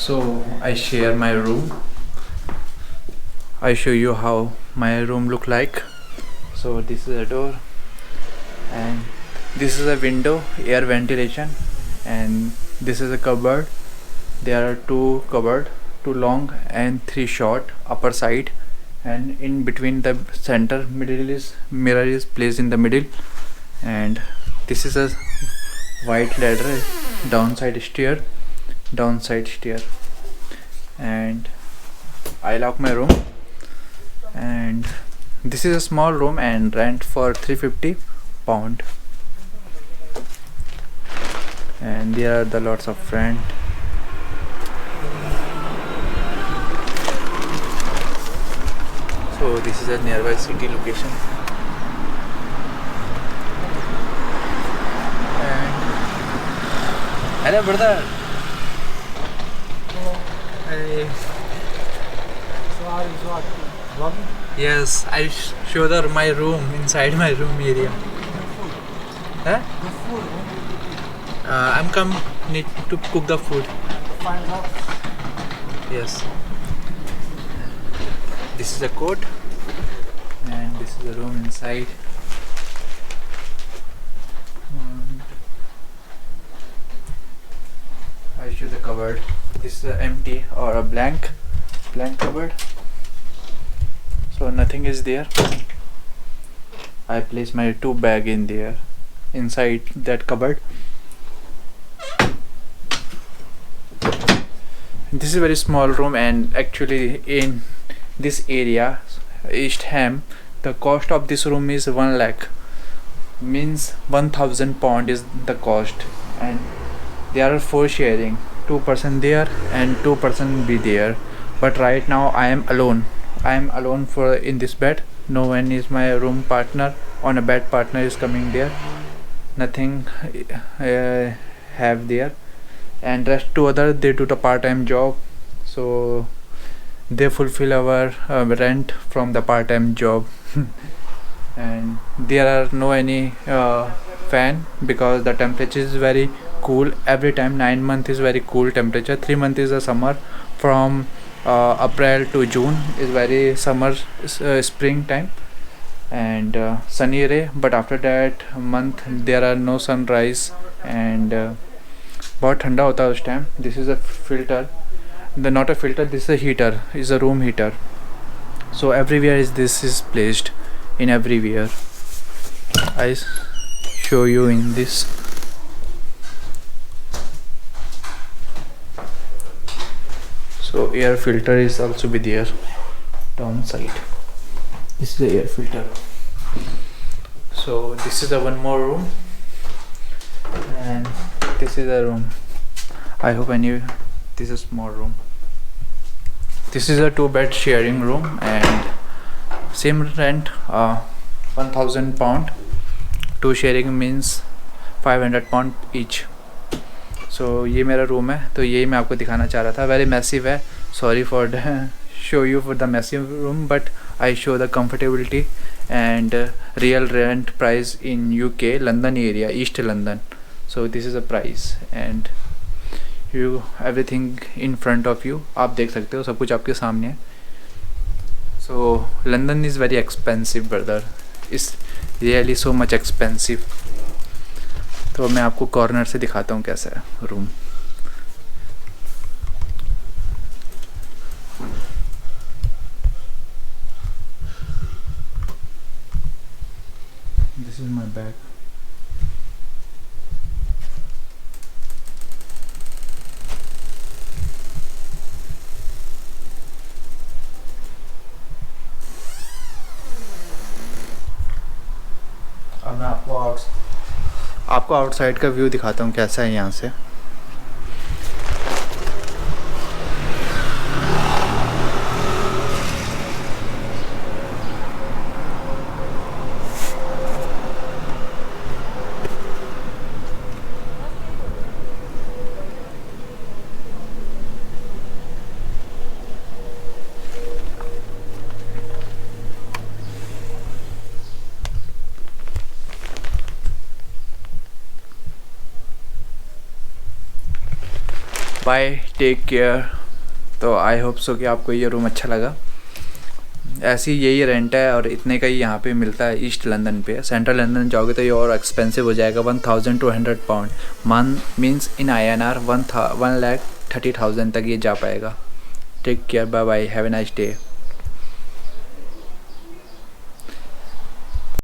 So I share my room. I show you how my room look like. So this is a door and this is a window, air ventilation, and this is a cupboard. There are two cupboard, two long and three short upper side, and in between the center middle is mirror is placed in the middle, and this is a white ladder, downside stair, and I lock my room. And this is a small room and rent for £350, and there are the lots of friends. So this is a nearby city location. And hello brother. Hey. Yes, I show my room, inside my room area. Huh? I'm come need to cook the food. Yes. This is a coat, and this is the room inside. I show the cupboard. This is empty or a blank cupboard. So nothing is there. I place my two bag in there, inside that cupboard. This is a very small room, and actually in this area, East Ham, the cost of this room is 1 lakh, means £1,000 is the cost, and there are 4 sharing, 2 person there and 2 person be there. But right now I am alone. For in this bed. No one is my room partner. On a bed partner is coming there. Nothing have there, and rest 2 other they do the part-time job, so they fulfill our rent from the part-time job. And there are no any fan, because the temperature is very cool every time. 9 months is very cool temperature. 3 months is the summer. From April to June is very summer, spring time, and sunny ray. But after that month there are no sunrise, and बहुत ठंडा होता है उस time. This is a filter, not a filter, this is a heater, is a room heater. So everywhere this is placed, in everywhere. I show you in this. So air filter is also be there downside. This is the air filter. So this is the one more room, and this is a room. I hope this is a small room. This is a 2-bed sharing room, and same rent, £1,000. 2 sharing means £500 each. So ये मेरा room है, तो यही मैं आपको दिखाना चाह रहा था. वेरी मैसिव है. Sorry for show you for the massive room, but I show the comfortability and real rent price in UK, London area, East London. So this is a price, and you everything in front of you. आप देख सकते हो, सब कुछ आपके सामने है. So London is very expensive, brother. It's really so much expensive. तो मैं आपको कॉर्नर से दिखाता हूँ कैसा है room. This is my bag. अब मैं आपको आउटसाइड का व्यू दिखाता हूँ कैसा है यहाँ से. Bye, take care. तो आई होप सो कि आपको ये रूम अच्छा लगा। ऐसी यही रेंट है और इतने का ही यहाँ पे मिलता है ईस्ट लंदन पे। सेंट्रल लंदन जाओगे तो ये और एक्सपेंसिव हो जाएगा, £1200 मंथ, मीन्स इन INR 1,30,000 तक ये जा पाएगा। Take care, bye bye, have a nice day.